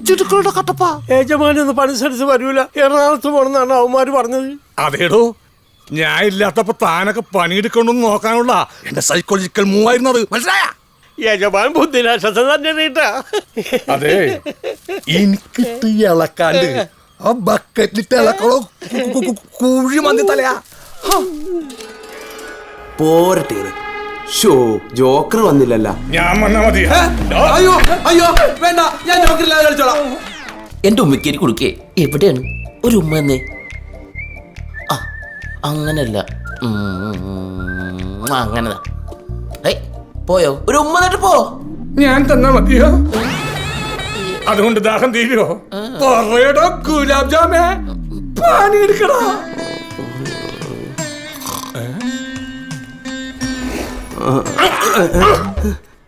പിടിച്ചെടുക്കണ കട്ടപ്പ. യജമാനൊന്ന് പണി സ്ഥലത്ത് വരൂല, എറണാകുളത്ത് പോണെന്നാണ് അവന്മാര് പറഞ്ഞത്. അതേടോ, ഞാൻ ഇല്ലാത്തപ്പോ താനൊക്കെ പണിയെടുക്കണമെന്ന് നോക്കാനുള്ള എന്റെ സൈക്കോളജിക്കൽ മൂവായിരുന്നു അത്. മനസ്സിലായ? യജമാൻ ബുദ്ധിനാശത്തെ തന്നെ നീട്ടാ. അതെ, എനിക്കിട്ട് ഇളക്കാണ്ട് ആ ബക്കറ്റിലിട്ട് ഇളക്കണോ കുഴി മന്തി തലയാ. പോരട്ടെ. ഷോ, ജോക്കർ വന്നില്ലല്ല. ഞാൻ വന്നാ മതി. അയ്യോ അയ്യോ വേണ്ട, ഞാൻ ജോക്കറില്ലാതെ കളിച്ചോളാം. എന്റെ ഉമ്മക്കേരി കൊടുക്കേ. എവിടെയാണ് ഒരു ഉമ്മ എന്നേ? ആ, അങ്ങനല്ല, അങ്ങനെതാ. പോയോ? ഒരു ഉമ്മ എന്നിട്ട് പോ. ഞാൻ തന്നാ മതിയോ? അതുകൊണ്ട് ദാഹം തീരുവോ? പറയടോ ഗുലാബ് ജാമേ, പണിയെടുക്കടാ.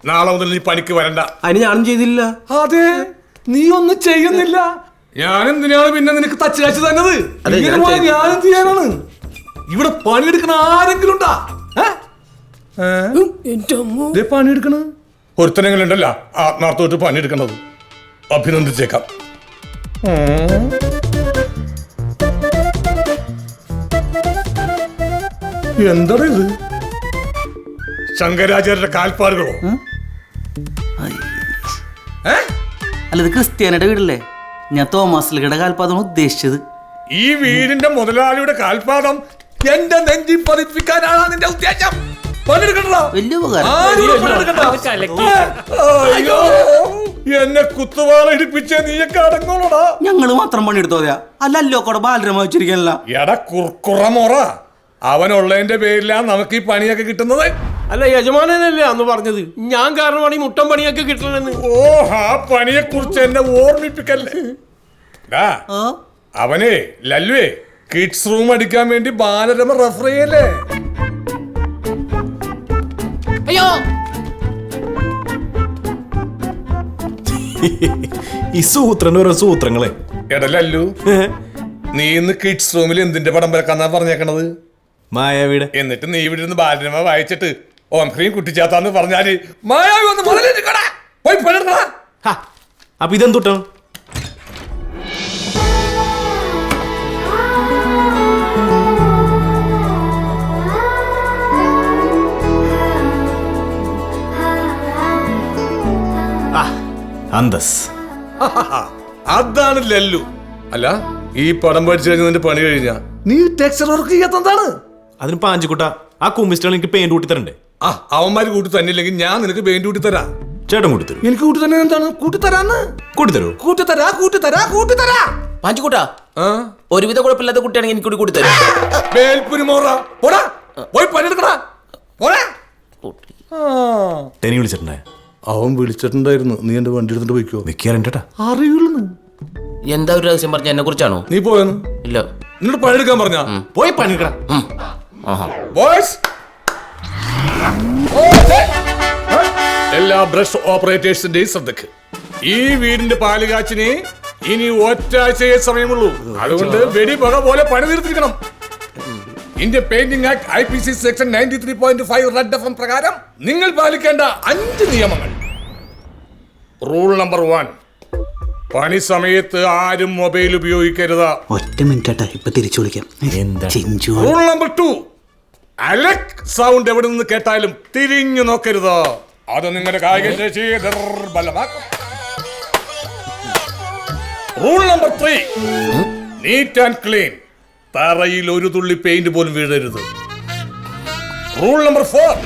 നാളെ മുതൽ നീ പണിക്ക് വരണ്ട. അതിന് ഞാനും ചെയ്തില്ല. അതെ, നീ ഒന്നും ചെയ്യുന്നില്ല. ഞാൻ എന്തിനാണ് പിന്നെ നിനക്ക് തച്ച് കാച്ചു തന്നത്? ഞാനും ചെയ്യാനാണ്. ഇവിടെ പണിയെടുക്കണ ആരെങ്കിലും ഉണ്ടാ? പണിയെടുക്കണ ഒരുത്തനെങ്കിലും ഉണ്ടല്ല ആത്മാർത്ഥമായിട്ട് പണിയെടുക്കണത്. അഭിനന്ദിച്ചേക്കാം. എന്താണ് ഇത്? ശങ്കരാചാര്യരുടെ കാൽപ്പാടുകളോ? അല്ല, ഇത് ക്രിസ്ത്യാനിയുടെ വീടല്ലേ? ഞാൻ തോമസ്ലിയുടെ കാൽപാദം ഉദ്ദേശിച്ചത്. ഈ വീടിന്റെ മുതലാളിയുടെ കാൽപാദം എന്റെ നെഞ്ചി പതിപ്പിക്കാനാണ് നിന്റെ ഉദ്ദേശം. വലിയ ഉപകാരം. എന്നെ കുത്തുവാള ഇടിപ്പിച്ച നീയൊക്കെ അടങ്ങോളടാ. ഞങ്ങള് മാത്രം പണിയെടുത്തോ? അല്ലല്ലോ കൂടെ ബാലരമ വെച്ചിരിക്കാനല്ല. എടാ കുർക്കുറമോറ, അവനുള്ളതിന്റെ പേരിലാണ് നമുക്ക് ഈ പണിയൊക്കെ കിട്ടുന്നത്. അല്ല, യജമാനല്ലേ അന്ന് പറഞ്ഞത് ഞാൻ കാരണമാണ് ഈ മുട്ടൻ പണിയൊക്കെ കിട്ടണെന്ന്. ഓ, ആ പണിയെ കുറിച്ച് എന്നെ ഓർമ്മിപ്പിക്കല്ലേ. അവനെ ലല്ലുവേ കിഡ്സ് റൂം അടിക്കാൻ വേണ്ടി ബാലരമ റെഫർ ചെയ്യല്ലേ? അയ്യോ, ഈ സൂത്രന് ഓരോ സൂത്രങ്ങളെ. എടാ ലല്ലു, നീ ഇന്ന് കിഡ്സ് റൂമിൽ എന്തിന്റെ പടം വരക്കാന്നാ പറഞ്ഞേക്കണത്? മായാവിയുടെ. എന്നിട്ട് നീ ഇവിടെ ഇരുന്ന് ബാലരമ വായിച്ചിട്ട് ഓം ഹ്രീം കുട്ടിച്ചാത്താന്ന് പറഞ്ഞാല് മായാവി വന്ന് മുതലെടുക്കടാ. പോയി പണിയെടുക്കടാ. അപ്പൊ ഇതെന്തുട്ടോ? അന്തസ്. അതാണ് ലല്ലു. അല്ല, ഈ പടം പഠിച്ചു കഴിഞ്ഞ നിന്റെ പണി കഴിഞ്ഞാ നീ ടെക്സ്ചർ വർക്ക് ചെയ്യാത്തതാണ്. അതിന് പാഞ്ചിക്കുട്ട, ആ കുമ്മിസ്റ്റൾ എനിക്ക് പെയിന്റ് കൂട്ടി തരണ്ടേ? ആ, അവന്മാര് കൂട്ടി തന്നില്ലെങ്കിൽ ഞാൻ നിനക്ക് പെയിന്റ് കൂട്ടി തരാം. ചേട്ടൻ കൂട്ടി തരും. എനിക്ക് കൂട്ടി തന്നെ എന്താണ്? കൂട്ടി തരാന്ന്. കൂട്ടിത്തരൂ. കൂട്ടിത്തരാ. പാഞ്ചിക്കുട്ടാ, ഒരുവിധ കുഴപ്പമില്ലാത്ത കുട്ടിയാണെങ്കിൽ എനിക്ക് കൂടി കൂട്ടി തരും. പോയി പണിയെടുക്കടാ. ടെനി വിളിച്ചിട്ടുണ്ടായ? അവൻ വിളിച്ചിട്ടുണ്ടായിരുന്നു. നീ എന്റെ വണ്ടി എടുത്തിട്ട് പോയിക്കോ. നിക്കാറുണ്ടാ? അറിയുള്ളൂ. എന്താ ഒരു രഹസ്യം പറഞ്ഞ എന്നെ കുറിച്ചാണോ? നീ പോയെന്ന് ഇല്ല. നിന്നോട് പണിയെടുക്കാൻ പറഞ്ഞ പോയി പണിയെടുക്കടാ. എല്ലാ ബ്രഷ് ഓപ്പറേറ്റേഴ്സിന്റെയും ശ്രദ്ധക്ക്. ഈ വീടിന്റെ പാലുകാച്ചിന് ഇനി ഒറ്റാഴ്ചയെ സമയമുള്ളൂ. അതുകൊണ്ട് വെടിപക പോലെ പണി തീർത്തിരിക്കണം. Indian painting act IPC section 93.5 red FM പ്രകാരം നിങ്ങൾ പാലിക്കേണ്ട 5 നിയമങ്ങൾ. റൂൾ നമ്പർ 1, പണി സമയത്ത് ആരും മൊബൈൽ ഉപയോഗിക്കരുത്. ഒറ്റ മിനിറ്റ്, ഇപ്പൊ തിരിച്ചു വിളിക്കാം. റൂൾ നമ്പർ 2, അലക് സൗണ്ട് എവിടെ നിന്ന് കേട്ടാലും തിരിഞ്ഞു നോക്കരുത്. അത് നിങ്ങളുടെ കായിക ശേഷിയെ ദുർബലമാക്കും. Rule number 3, neat and clean. തറയിൽ ഒരു തുള്ളി പെയിന്റ് പോലും വീഴരുത്. റൂൾ നമ്പർ 4,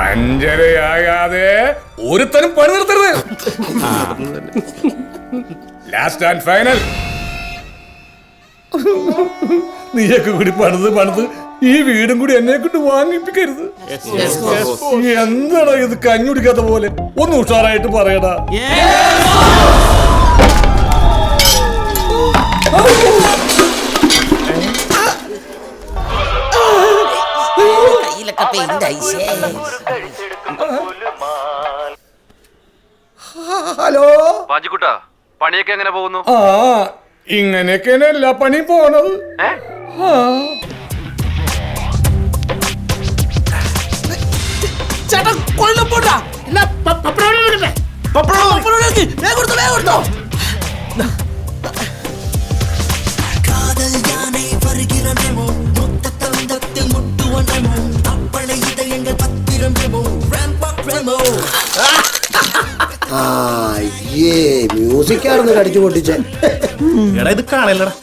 5:30 ഒരുത്തനും പണി നിർത്തരുത്. ലാസ്റ്റ് ആൻഡ് ഫൈനൽ, നീയൊക്കെ കൂടി പണിത് ഈ വീടും കൂടി എന്നെ കൊണ്ട് വാങ്ങിപ്പിക്കരുത്. എന്താടാ ഇത് കഞ്ഞുടിക്കാത്ത പോലെ? ഒന്ന് ഉഷാറായിട്ട് പറയടാ. ഹലോ പാഞ്ചിക്കുട്ടാ, പണിയൊക്കെ എങ്ങനെ പോകുന്നു? ഇങ്ങനെയൊക്കെയാണ് എല്ലാ പണിയും പോണത്. ചേട്ടാ കൊല്ലപ്പോട്ടാ. മ്യൂസിക്കായിരുന്നു കടിച്ചു പൊട്ടിച്ചേ. എടാ ഇത് കാണല്ലടാ.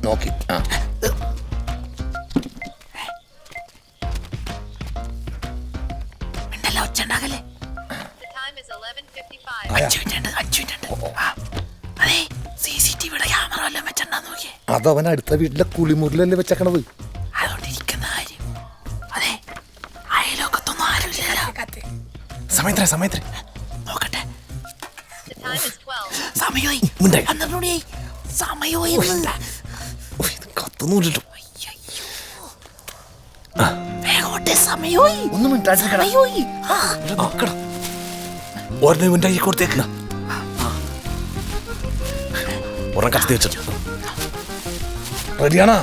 നോക്കി അതവൻ അടുത്ത വീട്ടിലെ കുളിമുറിലല്ലേ വെച്ചേക്കണത്. സമയത്ര കത്തുന്നില്ലല്ലോ. ഒന്നും ഒരെണ്ണം ഇവന്റെ കൈ കൊടുത്തേക്ക്. ഒരെണ്ണം കത്തി വെച്ചിട്ട് റെഡിയാണോ?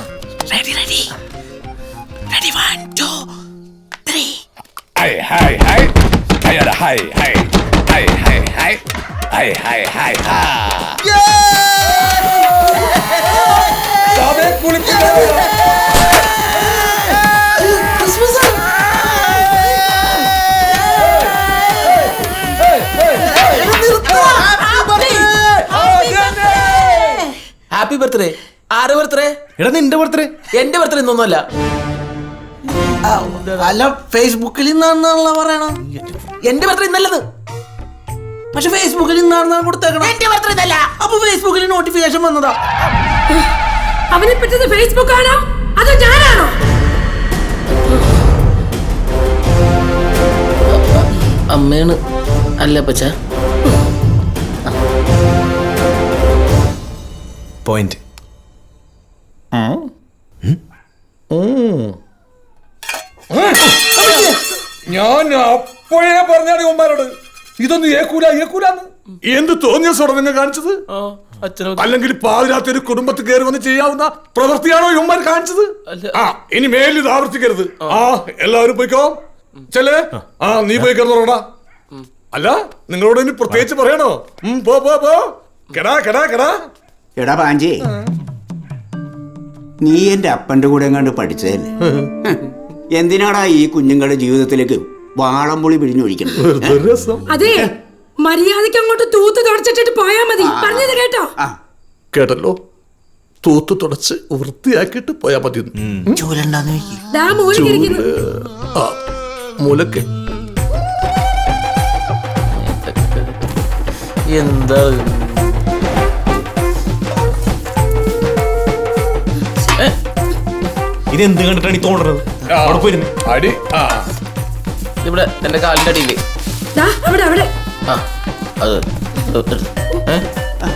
Happy birthday. ആരുടെ ബർത്ത്ഡേ? എടാ നിന്റെ ബർത്ത്ഡേ. എന്റെ ബർത്ത്ഡേ ഇന്നൊന്നുമല്ല. അല്ല, ഫേസ്ബുക്കിൽ ഇന്നാണെന്നാണല്ലോ പറയണ. എന്റെ ബർത്ത്ഡേ ഇന്നല്ലത്. പക്ഷെ ഫേസ്ബുക്കിൽ ഇന്നാണെന്നാണ് കൊടുത്തേക്കണം. എന്റെ ബർത്ത്ഡേ ഇന്നല്ല. അപ്പൊ ഫേസ്ബുക്കിൽ നോട്ടിഫിക്കേഷൻ വന്നതാ. അവനെ പറ്റുന്നത് ഫേസ്ബുക്ക് ആണോ അതോ ഞാനാണോ? അമ്മയാണ്. അല്ല പച്ച. പോയിന്റ്. ഞാൻ അപ്പോഴേ പറഞ്ഞാണ് ഇവന്മാരോട് ഇതൊന്നും ഏക്കൂലാന്ന്. എന്ത് തോന്നിയ സ്വട നിങ്ങൾ കാണിച്ചത്? അല്ലെങ്കിൽ പാതിരാത്രി ഒരു കുടുംബത്തിൽ കയറി വന്ന് ചെയ്യാവുന്ന പ്രവൃത്തിയാണോ ഇവന്മാർ കാണിച്ചത്? ആ ഇനി മേലിൽ ഇത് ആവർത്തിക്കരുത്. ആ എല്ലാവരും പോയിക്കോ. ചെല്ലേ. ആ നീ പോയി കിടന്നോടാ. അല്ല നിങ്ങളോട് ഇനി പ്രത്യേകിച്ച് പറയണോ? പോ പോ പോ. കെടാ കെടാ കെടാ. എടാ പാഞ്ചി, നീ എന്റെ അപ്പന്റെ കൂടെ എങ്ങാണ്ട് പഠിച്ചതല്ലേ? എന്തിനാടാ ഈ കുഞ്ഞുങ്ങളുടെ ജീവിതത്തിലേക്ക് വാളംപുളി പിഴിഞ്ഞൊഴിക്കുന്നത്? അതെ, മര്യാദയ്ക്ക് അങ്ങോട്ട് തൂത്ത് തുടച്ചിട്ടിട്ട് പോയാ മതി. പറഞ്ഞത് കേട്ടോ? കേട്ടല്ലോ, തൂത്ത് തുടച്ച് വൃത്തിയാക്കിയിട്ട് പോയാ മതി. ദാ മൂലക്കിരിക്കുന്നു. ആ മൂലക്ക് എന്താ ഇതെന്ത് കണ്ടിട്ടാണ് ഈ തോന്നുന്നത്? അവിടെ പോയിരുന്നു അടി. ആ ഇവിടെ എന്റെ കാലിന്റെ അടിയില്. ദാ അവിടെ അവിടെ. ആ അത്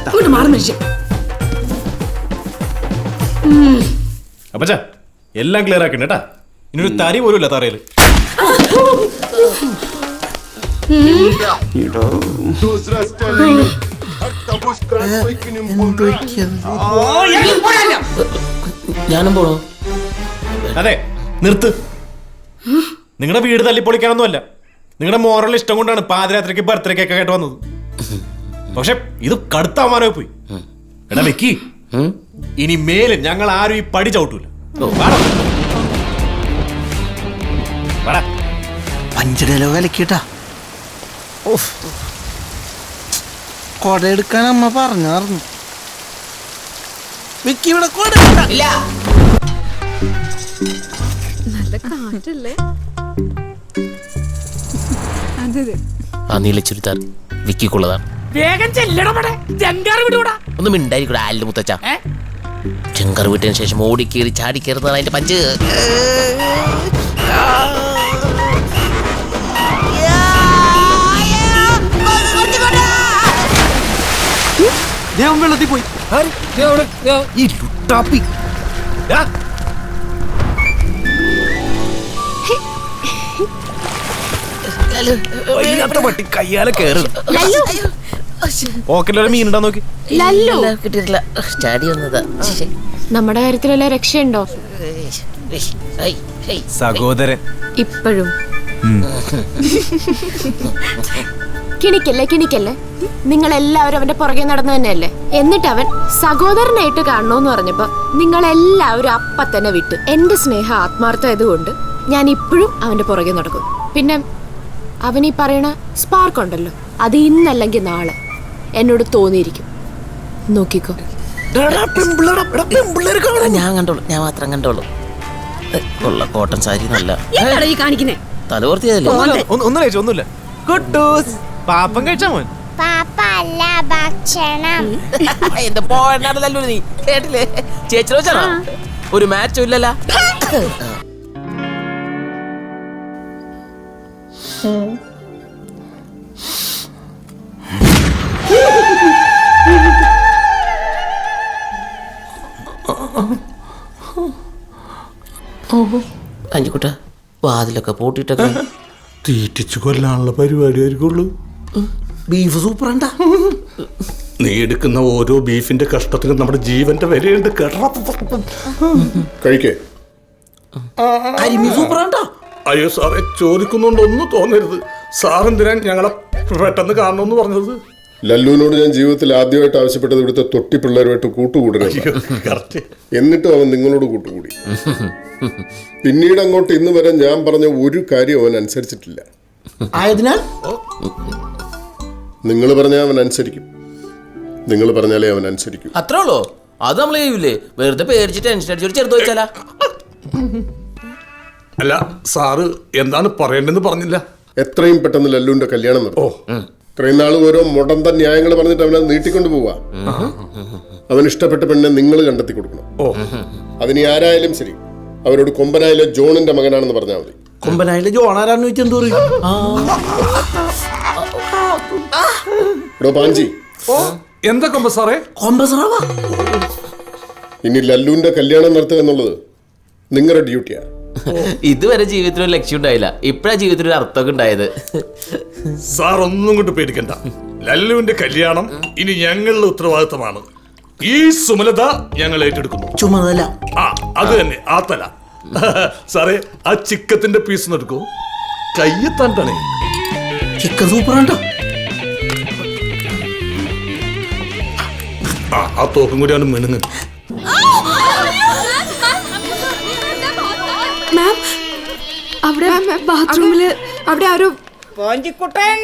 അങ്ങോട്ട് മാറി മനുഷ്യൻ. അപ്പച്ചാ എല്ലാം ക്ലിയർ ആക്കണ്ട കേട്ടാ. ഇനൊരു തരി പോലും ഇല്ല തറയില്. ഞാനും പോണോ? അതെ നിർത്ത്. നിങ്ങളുടെ വീട് തല്ലിപ്പൊളിക്കാനൊന്നും അല്ല, നിങ്ങളുടെ മോറൽ ഇഷ്ടം കൊണ്ടാണ് പാതിരാത്രിക്ക് ബർത്ത്ഡേ കേക്ക് കേട്ട് വന്നത്. പക്ഷെ ഇത് കടുത്ത അവമാനമായി പോയി. എടാ വെക്കി, ഇനി മേലെ ഞങ്ങൾ ആരും ഈ പടി ചവിട്ടൂല. പഞ്ചടയിലോ കലക്കിട്ടാ. കൊടയെടുക്കാൻ അമ്മ പറഞ്ഞാർന്നു. വിക്കി ഇവിടെ കൊട ഇല്ല. നല്ല കാറ്റല്ലേ? ആ നീല ചുരിദാർ വിക്കിക്കുള്ളതാണ്. വേഗം ചെല്ലടപടെ ജങ്കാർ വിടൂടാ. ഒന്നും മിണ്ടായിരിക്കൂടെ ആലിന്റെ മുത്തച്ഛ. ചെങ്കർ വിട്ടതിന് ശേഷം ഓടിക്കേറി ചാടി കയറുന്നതാണ് അതിന്റെ പഞ്ച്. വെള്ളത്തിൽ പോയി. ഈ ലുട്ടാപ്പി കയ്യാലെ കേറും. ഓക്കല്ലോ മീനുണ്ടാ നോക്കി. കിട്ടിയിട്ടില്ല, ചാടി വന്നതാ. നമ്മുടെ കാര്യത്തിലെല്ലാം രക്ഷയുണ്ടോ? സഹോദരൻ ഇപ്പോഴും കിണിക്കല്ലേ നിങ്ങൾ എല്ലാവരും അവന്റെ പുറകെ നടന്നു തന്നെയല്ലേ. എന്നിട്ട് അവൻ സഹോദരനായിട്ട് കാണണോന്ന് പറഞ്ഞപ്പോ നിങ്ങൾ എല്ലാവരും അപ്പ തന്നെ വിട്ടു. എന്റെ സ്നേഹം ആത്മാർത്ഥമായതുകൊണ്ട് ഞാൻ ഇപ്പോഴും അവന്റെ പുറകെ നടക്കും. പിന്നെ അവൻ ഈ പറയണ സ്പാർക്ക് ഉണ്ടല്ലോ, അത് ഇന്നല്ലെങ്കിൽ നാളെ എന്നോട് തോന്നിയിരിക്കും. നോക്കിക്കോ. ഞാൻ കണ്ടോളൂ, ഞാൻ മാത്രം കണ്ടോളൂ. കൊള്ള കോട്ടൺ സാരി നല്ല കാണിക്കുന്നേ തലവർത്തിയതല്ലേ. ഒന്നുമില്ല കുട്ടൂസ് പാപ്പം കഴിച്ചാ മോൻ. എന്റെ പോയല്ലോ നീ കേട്ടില്ലേ? ചേച്ചി വെച്ചാ ഒരു മാച്ചും ഇല്ലല്ല. അഞ്ചുകുട്ട വാതിലൊക്കെ പൂട്ടിട്ടൊക്കെ തീറ്റിച്ചു കൊല്ലാനുള്ള പരിപാടി ആയിരിക്കുള്ളൂ. ബീഫ് സൂപ്പറാണ്ടാ. നീ എടുക്കുന്ന ഓരോ ബീഫിന്റെ കഷ്ടത്തിനും നമ്മുടെ ജീവന്റെ വിലയുണ്ട്. കഴിക്കേ. അരിമീൻ സൂപ്പറാണ്ടാ. അയ്യോ സാറേ, ചോദിക്കുന്നുണ്ടൊന്നും തോന്നരുത്. സാറെന്തിനാ ഞങ്ങളെ പെട്ടെന്ന് കാണണമെന്ന് പറഞ്ഞത്? ലല്ലുവിനോട് ഞാൻ ജീവിതത്തിൽ ആദ്യമായിട്ട് ആവശ്യപ്പെട്ടത് ഇവിടുത്തെ തൊട്ടി പിള്ളേരുമായിട്ട് കൂട്ടുകൂടരുത്. എന്നിട്ടും അവൻ നിങ്ങളോട് കൂട്ടുകൂടി. പിന്നീട് അങ്ങോട്ട് ഇന്ന് വരെ ഞാൻ പറഞ്ഞ ഒരു കാര്യം അവൻ അനുസരിച്ചിട്ടില്ല. ആയതിനാൽ നിങ്ങൾ പറഞ്ഞാൽ അവൻ അനുസരിക്കും. നിങ്ങൾ പറഞ്ഞാലേ അവൻ അനുസരിക്കും. അത്രേ ഉള്ളൂ. അത് നമ്മൾ ചെയ്യൂലേ? വെറുതെ പേടിച്ച് ടെൻഷൻ അടിച്ചൊരു ചെറുത് വെച്ചാലാ. അല്ല സാറ് എന്താണ് പറയേണ്ടതെന്ന് പറഞ്ഞില്ല. എത്രയും പെട്ടെന്ന് ലല്ലുവിന്റെ കല്യാണം നടത്തും. ഇത്രയും നാൾ ഓരോ മുടന്ത ന്യായങ്ങൾ പറഞ്ഞിട്ട് അവനത് നീട്ടിക്കൊണ്ട് പോവാ. അവൻ ഇഷ്ടപ്പെട്ട പെണ്ണിനെ നിങ്ങൾ കണ്ടെത്തി കൊടുക്കണം. അതിന് ആരായാലും ശരി, അവരോട് കൊമ്പനായിലെ ജോണിന്റെ മകനാണെന്ന് പറഞ്ഞാൽ മതി. കൊമ്പനായിലെ ജോൺ ആരാന്ന് ചോദിച്ചെന്തോ പാഞ്ചി. എന്താ കൊമ്പ സാറേ? ഇനി ലല്ലുവിന്റെ കല്യാണം നടത്തുക എന്നുള്ളത് നിങ്ങളുടെ ഡ്യൂട്ടിയാ. ഇതുവരെ ജീവിതത്തിൽ ഒരു ലക്ഷ്യം ഉണ്ടായില്ല, ഇപ്പഴാ ജീവിതത്തിൽ ഒരു അർത്ഥമൊക്കെ ഉണ്ടായത്. സാർ ഒന്നും കൊണ്ട് പേടിക്കണ്ട. ലല്ലുവിന്റെ കല്യാണം ഇനി ഞങ്ങളുടെ ഉത്തരവാദിത്തമാണ്. ഈ സുമലത ഞങ്ങൾ ഏറ്റെടുക്കുന്നു. ചുമതല അത് തന്നെ, ആ തല. സാറേ, ആ ചിക്കത്തിന്റെ പീസ് എടുക്കൂ. കയ്യെത്താണ്ടേ. ചിക്കൻ സൂപ്പറാണ്ടോ. ആ തോക്കും കൂടിയാണ് മിണുങ്ങുന്നത്. മാം, അവിടെ ബാത്റൂമില് അവിടെ ആരോ പോഞ്ചിക്കുട്ടൻ.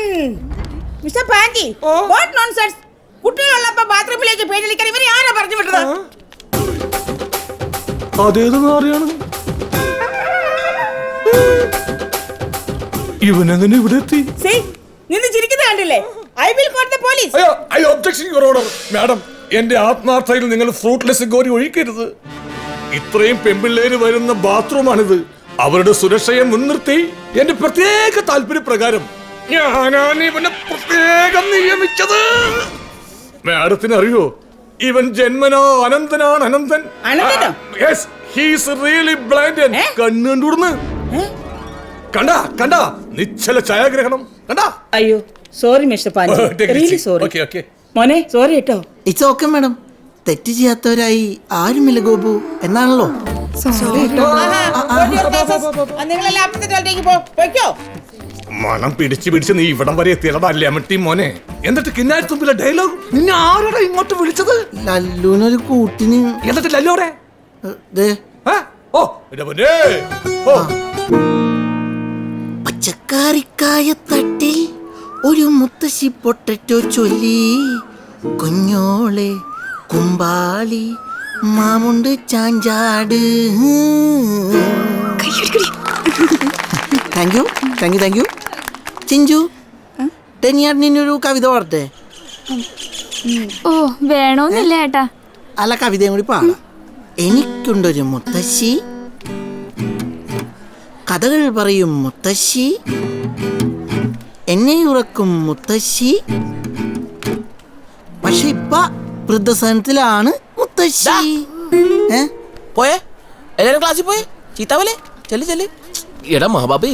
Mister Panchi, what nonsense. കുട്ടികളുള്ളപ്പോ ബാത്റൂമിലേക്ക് പേടിക്കാൻ ഇവരെ ആരാ പറഞ്ഞു വിട്ടത്? അതേതെന്ന് അറിയാണ്. ഇവനെങ്ങനെ ഇവിടെ എത്തി? നിന്ന് ചിരിക്കുന്നത് കണ്ടില്ലേ? I will call the police. അയ്യോ, I objection your order. Madam, എന്റെ ആത്മാർത്ഥയിൽ നിങ്ങൾ ഫ്രൂട്ട്ലെസ് ഗോരി ഒഴിക്കരുത്. ഇത്രയും പെമ്പിള്ളേര് വരുന്ന ബാത്റൂമാണിത്. അവരുടെ സുരക്ഷയെ മുൻനിർത്തി എന്റെ പ്രത്യേക താല്പര്യപ്രകാരം ഞാനാണ് ഇവനെ പ്രത്യേകം നിയമിച്ചത്. മാഡത്തിന് അറിയോ, ഇവൻ ജന്മനോ അനന്തനാണ്. അനന്തൻ. Yes, he is really blind. കണ്ണുകൊണ്ടുടന്ന് കണ്ട നിശ്ചല ഛായാഗ്രഹണം കണ്ട. അയ്യോ sorry mister Panchi, really sorry. മോനെ സോറി കേട്ടോ. It's okay madam. തെറ്റ് ചെയ്യാത്തവരായി ആരുമില്ല ഗോപു എന്നാണല്ലോ. നിങ്ങളെല്ലാം അപ്പുറത്തേക്ക് പോയിക്കോ. മണം പിടിച്ച് നീ ഇവിടം വരെ എത്തിയതല്ലേ അമ്മട്ടി മോനെ. എന്നിട്ട് കിന്നാരത്തുമ്പിലെ ഡയലോഗ്. നിന്നെ ആരോടാ ഇങ്ങോട്ട് വിളിച്ചത്? ലല്ലുവിനൊരു കൂട്ടിന്. എന്നിട്ട് ലല്ലോടെ പച്ചക്കറിക്കായ തട്ടിൽ ഒരു മുത്തശ്ശി പൊട്ടറ്റോ ചൊല്ലി, കുഞ്ഞോളെ കുമ്പാളി മാമുണ്ട് ചാഞ്ചാട്. Thank you. ചിഞ്ചു, നിന്നൊരു കവിത പാടട്ടെ? ഓ വേണോന്നില്ല ഏട്ടാ. അല്ല, കവിതയും കൂടി പാടാം. എനിക്കുണ്ടൊരു മുത്തശ്ശി, കഥകൾ പറയും മുത്തശ്ശി, എന്നെ ഉറക്കും മുത്തശ്ശി, പക്ഷെ ഇപ്പ വൃദ്ധസദനത്തിലാണ് മുത്തശ്ശി. പോയേ എല്ലാരും ക്ലാസ്സിൽ പോയി ചീത്താവല്ലേ. ചെല്ല്. എടാ മഹാബാബി,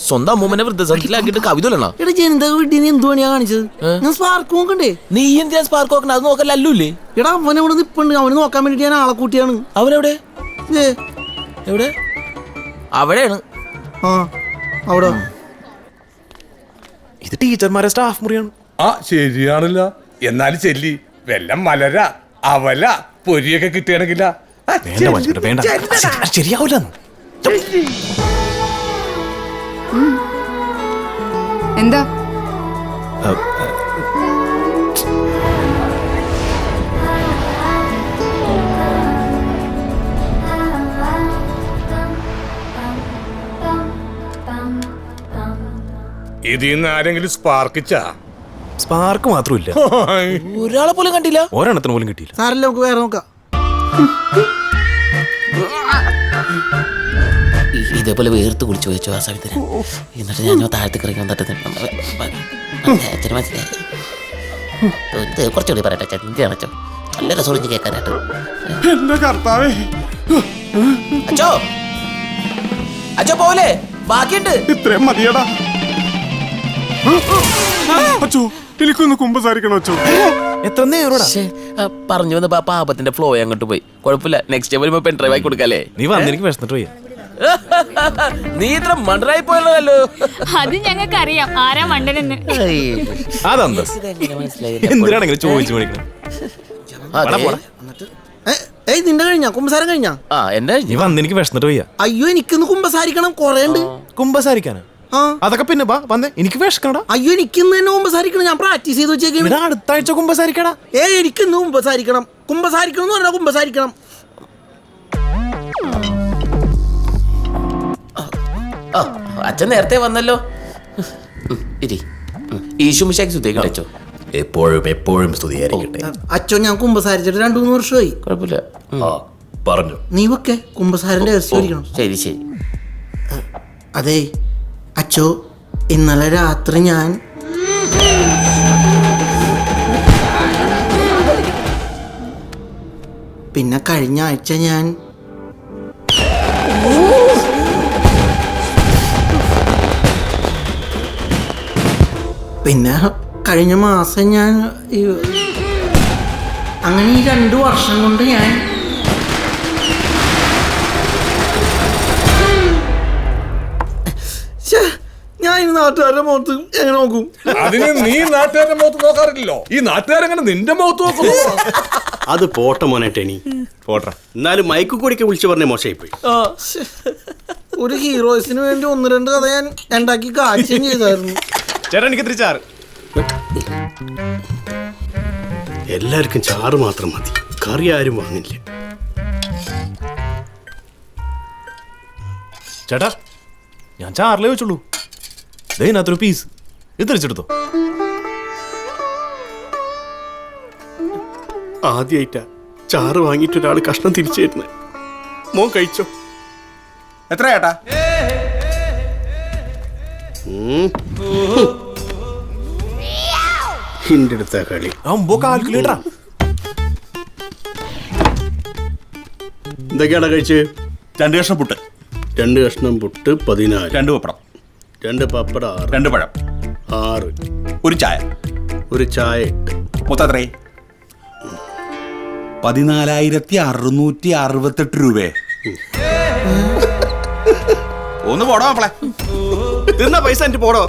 സ്വന്തം അമ്മൂമ്മനെ വൃദ്ധസദനത്തിലാക്കിയിട്ട് കവിത എടാ ജനിത വീട്ടിൽ നീ എന്ത് പണിയാ കാണിച്ചത്? ഞാൻ സ്പാർക്ക് നോക്കണ്ടേ? നീ എന്തിനാ സ്പാർക്ക് നോക്കണ്ട? അത് നോക്കാൻ ലല്ലൂല്ലേ? എടാ അവനവിടെ നിപ്പുണ്ട്. അവന് നോക്കാൻ വേണ്ടിട്ട് ഞാൻ ആളെ കൂട്ടിയാണ്. അവനെവിടെ? എവിടെ? അവിടെയാണ്. അവിടെ ഇത് ടീച്ചർമാരെ സ്റ്റാഫ് മുറിയാണ്. ആ ശരിയാണല്ലോ. എന്നാലും ചെല്ലി വെല്ലം മലര അവല പൊരിയൊക്കെ കിട്ടുകയാണെങ്കില വേണ്ട ശരിയാവൂല. എന്താ ഇതിന്ന് ആരെങ്കിലും സ്പാർക്കിച്ചാ? സ്പാർക്ക് മാത്രമില്ല, ഒരാളെ പോലും കണ്ടില്ല, ഒരെണ്ണത്തിന് പോലും കിട്ടിയില്ല. സാറല്ലേ, നമുക്ക് വേറെ നോക്കാം. ഇതേപോലെ വേർത്ത് കുളിച്ചു വെച്ചു ആ സമയത്തിന്. എന്നിട്ട് ഞാൻ താഴത്തേക്ക് ഇറങ്ങി വന്നിട്ട് മനസ്സിലായി. കുറച്ചുകൂടി പറയട്ടെ അച്ഛോ, നല്ല രസം കേൾക്കാനായിട്ട്. എന്റെ കർത്താവേ, അച്ഛോ അച്ഛോ പോലെ ബാക്കിയുണ്ട്. ഇത്രയും മതിയടാ. അച്ചോ, എനിക്കൊന്ന് കുമ്പസാരിക്കണം അച്ചോ. എത്ര നേരോടാ പറഞ്ഞു വന്ന പാപത്തിന്റെ ഫ്ലോ അങ്ങോട്ട് പോയി. കുഴപ്പമില്ല, നെക്സ്റ്റ് ടൈം വരുമ്പോ പെൻ ഡ്രൈവ് ആയി കൊടുക്കാല്ലേ. നീ വന്നെനിക്ക് വിശന്നിട്ട് പോയി. നീ ഇത്ര മണ്ടറായി പോയല്ലോ. അത് ഞങ്ങൾക്ക് അറിയാം ആരാ മണ്ടനെന്ന്. അതെന്താ എന്തിനാണെങ്കിലും ചോദിച്ചു മേടിക്കണം. നിന്റെ കഴിഞ്ഞ കുമ്പസാരം കഴിഞ്ഞ? ആ എന്നെ നീ വന്നെനിക്ക് വിശന്നിട്ട് പോയി. അയ്യോ, എനിക്കൊന്ന് കുമ്പസാരിക്കണം, കൊറേ ഉണ്ട്. കുമ്പസാരിക്കാനാ? അതൊക്കെ പിന്നെ വന്നേ, എനിക്ക് വിശക്കണടാ. അയ്യോ, എനിക്കിന്ന് തന്നെ കുമ്പസാരിക്കണം, ഞാൻ പ്രാക്ടീസ് ചെയ്ത് വെച്ചേക്കാണ്. അടുത്ത ആഴ്ച കുമ്പസാരിക്കടാ. എനിക്കിന്ന് കുമ്പസാരിക്കണം. കുമ്പസാരിക്കണം എന്ന് പറഞ്ഞാൽ കുമ്പസാരിക്കണം. അച്ഛൻ നേരത്തെ വന്നല്ലോ. ഈശുമിശിഹായ്ക്ക് സ്തുതിയായിരിക്കട്ടെ അച്ഛോ. എപ്പോഴും എപ്പോഴും സ്തുതിയായിരിക്കട്ടെ. അച്ഛോ, ഞാൻ കുമ്പസാരിച്ചിട്ട് 2-3 വർഷമായി. കുഴപ്പമില്ല, പറഞ്ഞു. നീ ഒക്കെ കുമ്പസാരന്റെ രഹസ്യം. ശരി ശരി. അതെ അച്ഛോ, ഇന്നലെ രാത്രി ഞാൻ പിന്നെ കഴിഞ്ഞ ആഴ്ച ഞാൻ പിന്നെ കഴിഞ്ഞ മാസം ഞാൻ അങ്ങനെ ഈ 2 വർഷം കൊണ്ട് ഞാൻ ഈ നാട്ടുകാരുടെ മുഖത്ത് എങ്ങനെ നോക്കും? അതിന് നീ നാട്ടുകാരുടെ മുഖത്ത് നോക്കാറില്ലല്ലോ, ഈ നാട്ടുകാരെങ്ങനെ നിന്റെ മുഖത്ത് നോക്കുന്നു? അത് പോട്ട മോനേട്ടേനി പോട്ട. എന്നാലും മൈക്ക് കൂടിയൊക്കെ വിളിച്ചു പറഞ്ഞ മോശമായിപ്പോയി. ഒരു ഹീറോസിന് വേണ്ടി 1-2 കഥ ഞാൻ ഉണ്ടാക്കി കാഴ്ചയും ചെയ്തായിരുന്നു. ചേട്ടാ, എനിക്ക് ഇത്തിരി ചാറ്. എല്ലാവർക്കും ചാറ് മാത്രം മതി, കറി ആരും വാങ്ങില്ല. ചേട്ടാ, ഞാൻ ചാറിലേ വെച്ചുള്ളൂ. ഇതിനകത്തൊരു പീസ് ഇത് തിരിച്ചെടുത്തോ. ആദ്യമായിട്ടാ ചാറ് വാങ്ങിയിട്ട് ഒരാൾ കഷ്ണം തിരിച്ചു തരുന്നത്. മോൻ കഴിച്ചോ? എത്ര ചേട്ടാ? ഹിന്റെ അടുത്ത കളി. കാൽക്കുലേറ്ററാ. എന്തൊക്കെയാടാ കഴിച്ച്? 2 കഷ്ണം പുട്ട്, 2 കഷ്ണം പുട്ട് 14, 2 പപ്പടം, 2 പപ്പടം 6, 2 പഴം, 6, ഒരു ചായ, ഒരു ചായ 8. മൊത്തം എത്രേ? 14,668 രൂപ. ഒന്ന് പോടോ മക്കളെ, തിന്ന പൈസ എന്നിട്ട് പോടോ.